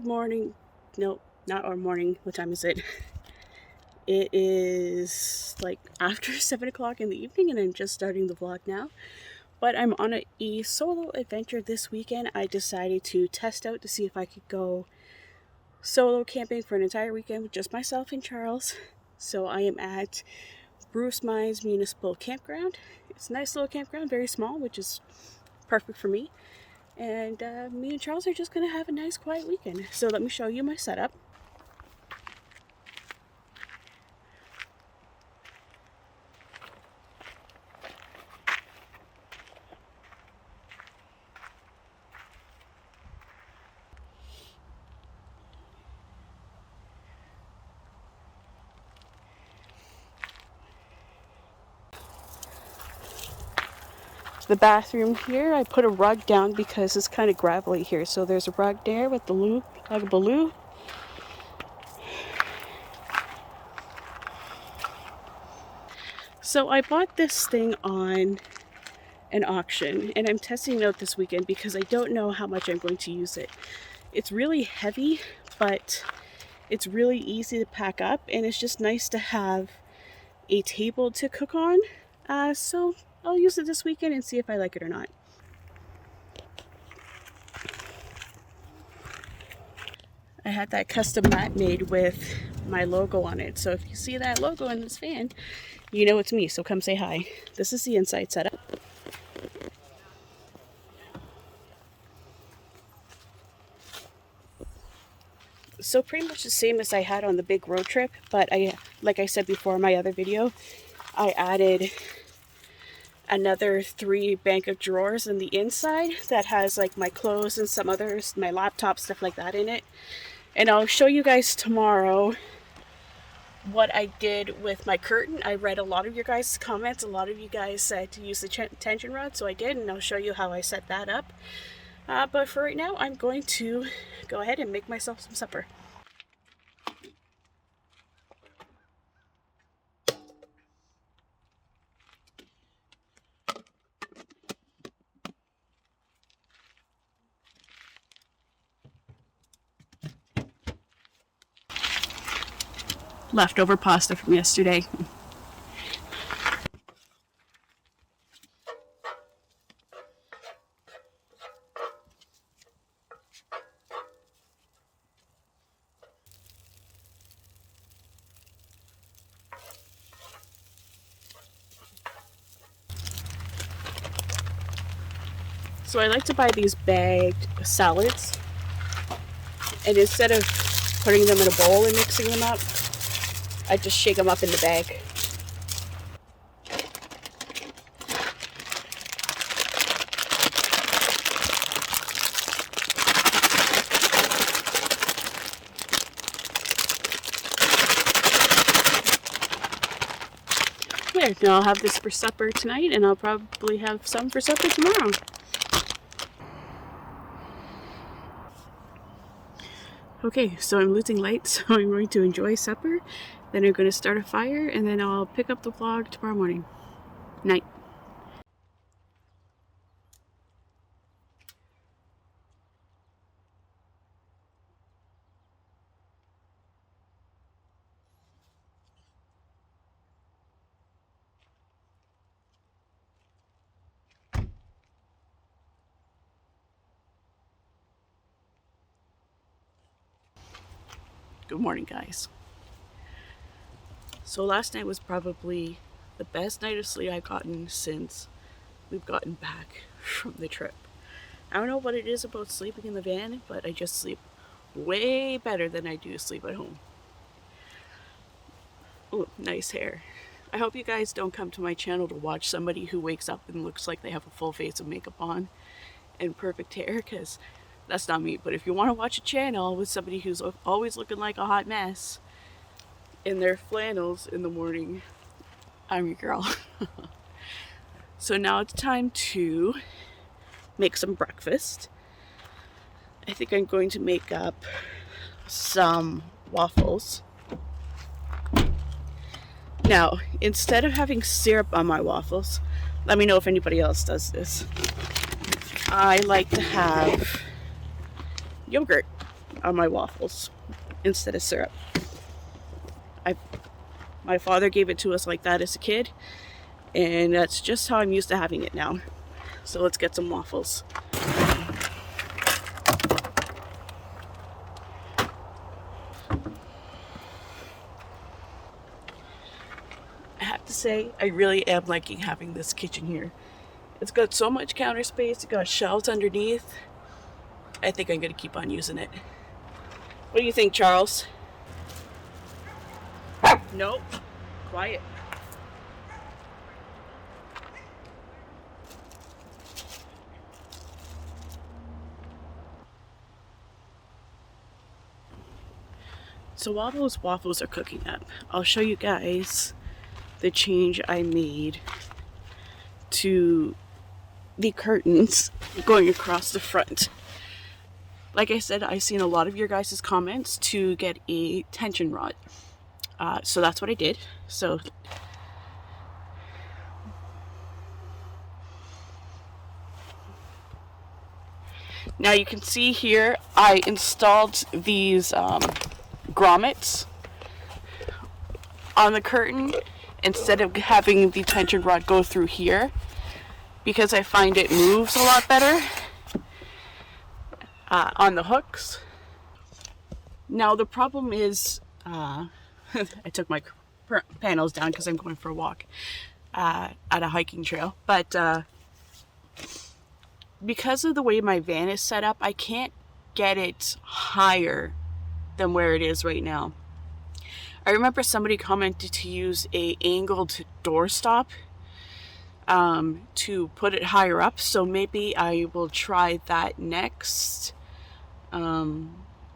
morning. No, not our morning. What time is it? It is like after 7 o'clock in the evening, and I'm just starting the vlog now. But I'm on a solo adventure this weekend. I decided to test out to see if I could go solo camping for an entire weekend with just myself and Charles. So I am at Bruce Mines Municipal Campground. It's a nice little campground, very small, which is perfect for me. And me and Charles are just going to have a nice quiet weekend. So let me show you my setup. The bathroom here, I put a rug down because it's kind of gravelly here. So there's a rug there with the loo. So I bought this thing on an auction, and I'm testing it out this weekend because I don't know how much I'm going to use it. It's really heavy, but it's really easy to pack up, and it's just nice to have a table to cook on. So I'll use it this weekend and see if I like it or not. I had that custom mat made with my logo on it. So if you see that logo in this fan, you know it's me. So come say hi. This is the inside setup. So pretty much the same as I had on the big road trip, but like I said before in my other video, I added another 3 bank of drawers in the inside that has like my clothes and some others, my laptop, stuff like that in it. And I'll show you guys tomorrow what I did with my curtain. I read a lot of your guys' comments. A lot of you guys said to use the tension rod, so I did, and I'll show you how I set that up. But for right now, I'm going to go ahead and make myself some supper. Leftover pasta from yesterday. So I like to buy these bagged salads, and instead of putting them in a bowl and mixing them up, I just shake them up in the bag. There, now I'll have this for supper tonight, and I'll probably have some for supper tomorrow. Okay, so I'm losing light, so I'm going to enjoy supper, then I'm going to start a fire, and then I'll pick up the vlog tomorrow morning. Night. Good morning, guys. So last night was probably the best night of sleep I've gotten since we've gotten back from the trip. I don't know what it is about sleeping in the van, but I just sleep way better than I do sleep at home. Oh, nice hair. I hope you guys don't come to my channel to watch somebody who wakes up and looks like they have a full face of makeup on and perfect hair, because that's not me. But if you want to watch a channel with somebody who's always looking like a hot mess in their flannels in the morning, I'm your girl. So now it's time to make some breakfast. I think I'm going to make up some waffles. Now, instead of having syrup on my waffles, let me know if anybody else does this. I like to have yogurt on my waffles instead of syrup. My father gave it to us like that as a kid, and that's just how I'm used to having it now. So let's get some waffles. I have to say, I really am liking having this kitchen here. It's got so much counter space, it's got shelves underneath. I think I'm going to keep on using it. What do you think, Charles? Nope. Quiet. So while those waffles are cooking up, I'll show you guys the change I made to the curtains going across the front. Like I said, I've seen a lot of your guys' comments to get a tension rod. So that's what I did. So now you can see here, I installed these grommets on the curtain instead of having the tension rod go through here, because I find it moves a lot better on the hooks. Now the problem is, I took my panels down because I'm going for a walk at a hiking trail, but because of the way my van is set up, I can't get it higher than where it is right now. I remember somebody commented to use a angled doorstop to put it higher up, so maybe I will try that next.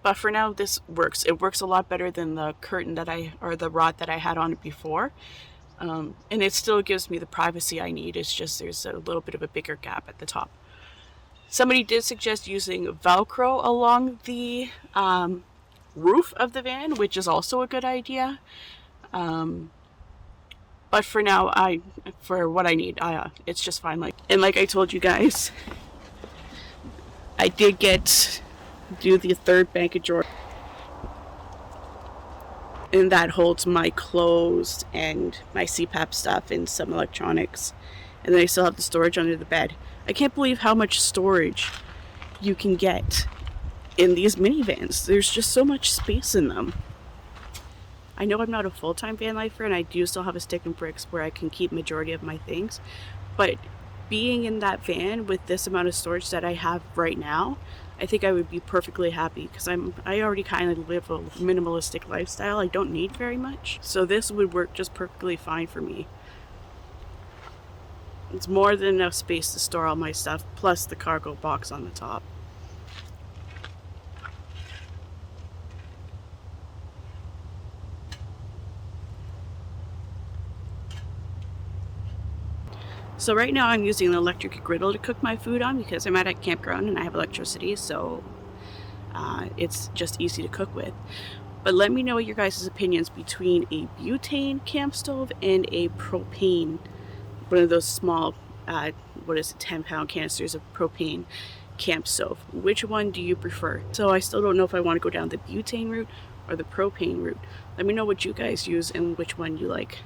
But for now, this works. It works a lot better than the curtain or the rod that I had on it before. And it still gives me the privacy I need. It's just there's a little bit of a bigger gap at the top. Somebody did suggest using Velcro along the roof of the van, which is also a good idea. But for now, for what I need, it's just fine. Like I told you guys, I did do the third bank of drawers, and that holds my clothes and my CPAP stuff and some electronics. And then I still have the storage under the bed. I can't believe how much storage you can get in these minivans. There's just so much space in them. I know I'm not a full-time van lifer, and I do still have a stick and bricks where I can keep majority of my things, but being in that van with this amount of storage that I have right now, I think I would be perfectly happy, because I already kind of live a minimalistic lifestyle. I don't need very much, so this would work just perfectly fine for me. It's more than enough space to store all my stuff, plus the cargo box on the top. So right now I'm using an electric griddle to cook my food on because I'm at a campground and I have electricity, so it's just easy to cook with. But let me know your guys' opinions between a butane camp stove and a propane, one of those small, 10-pound canisters of propane camp stove. Which one do you prefer? So I still don't know if I want to go down the butane route or the propane route. Let me know what you guys use and which one you like.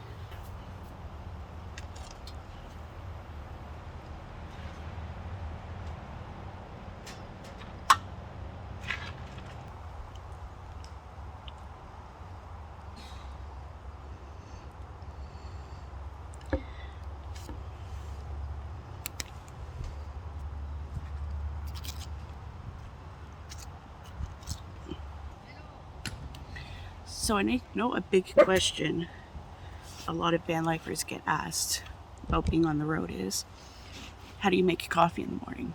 So I know a big question a lot of van lifers get asked about being on the road is, how do you make coffee in the morning?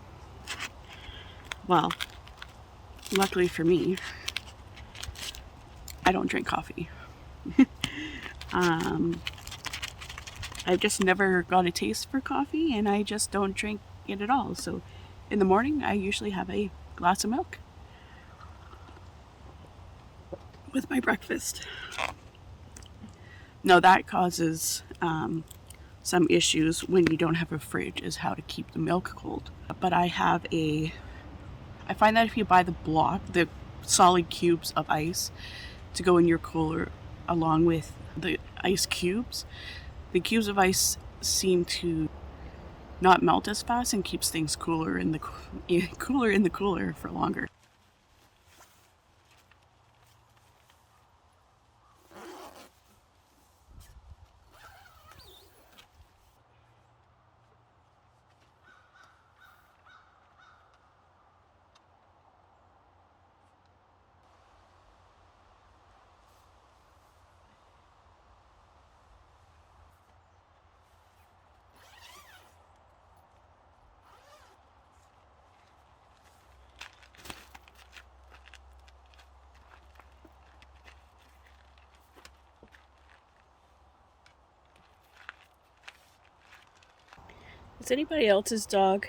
Well, luckily for me, I don't drink coffee. I've just never got a taste for coffee, and I just don't drink it at all. So in the morning, I usually have a glass of milk with my breakfast. Now that causes some issues when you don't have a fridge, is how to keep the milk cold. But I find that if you buy the solid cubes of ice to go in your cooler along with the ice cubes. The cubes of ice seem to not melt as fast and keeps things cooler in the cooler for longer. Does anybody else's dog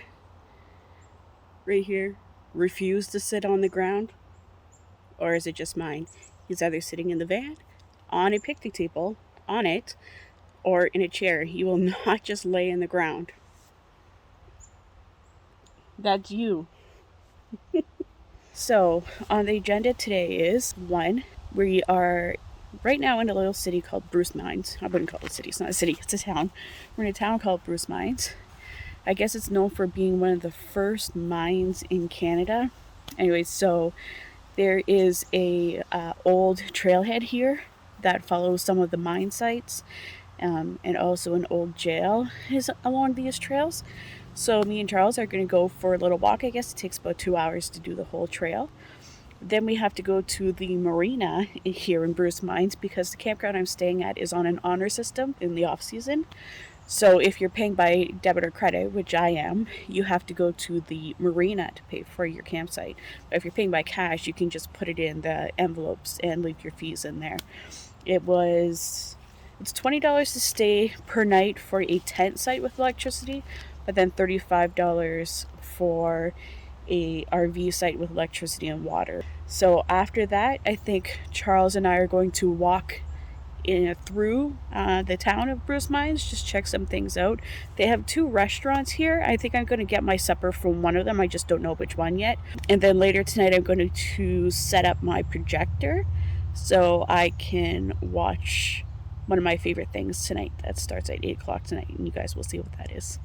right here refuse to sit on the ground? Or is it just mine? He's either sitting in the van, on a picnic table, on it, or in a chair. He will not just lay in the ground. That's you. So, on the agenda today is one, we are right now in a little city called Bruce Mines. I wouldn't call it a city, it's not a city, it's a town. We're in a town called Bruce Mines. I guess it's known for being one of the first mines in Canada. Anyway, so there is a old trailhead here that follows some of the mine sites, and also an old jail is along these trails. So me and Charles are going to go for a little walk. I guess it takes about 2 hours to do the whole trail. Then we have to go to the marina here in Bruce Mines because the campground I'm staying at is on an honor system in the off season. So if you're paying by debit or credit, which I am, you have to go to the marina to pay for your campsite. But if you're paying by cash, you can just put it in the envelopes and leave your fees in there. It's $20 to stay per night for a tent site with electricity, but then $35 for a RV site with electricity and water. So after that, I think Charles and I are going to walk through the town of Bruce Mines, just check some things out. They have 2 restaurants here. I think I'm going to get my supper from one of them. I just don't know which one yet. And then later tonight, I'm going to set up my projector so I can watch one of my favorite things tonight. That starts at 8 o'clock tonight, and you guys will see what that is.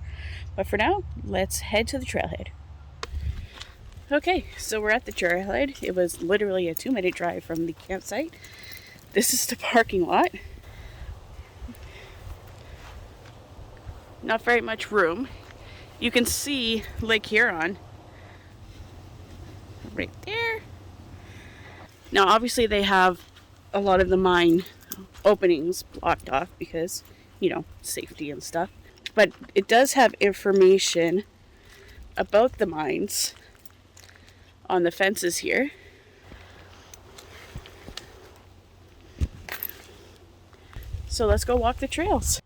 But for now, let's head to the trailhead. Okay, so we're at the trailhead. It was literally a 2-minute drive from the campsite. This is the parking lot. Not very much room. You can see Lake Huron right there. Now, obviously, they have a lot of the mine openings blocked off because, safety and stuff. But it does have information about the mines on the fences here. So let's go walk the trails.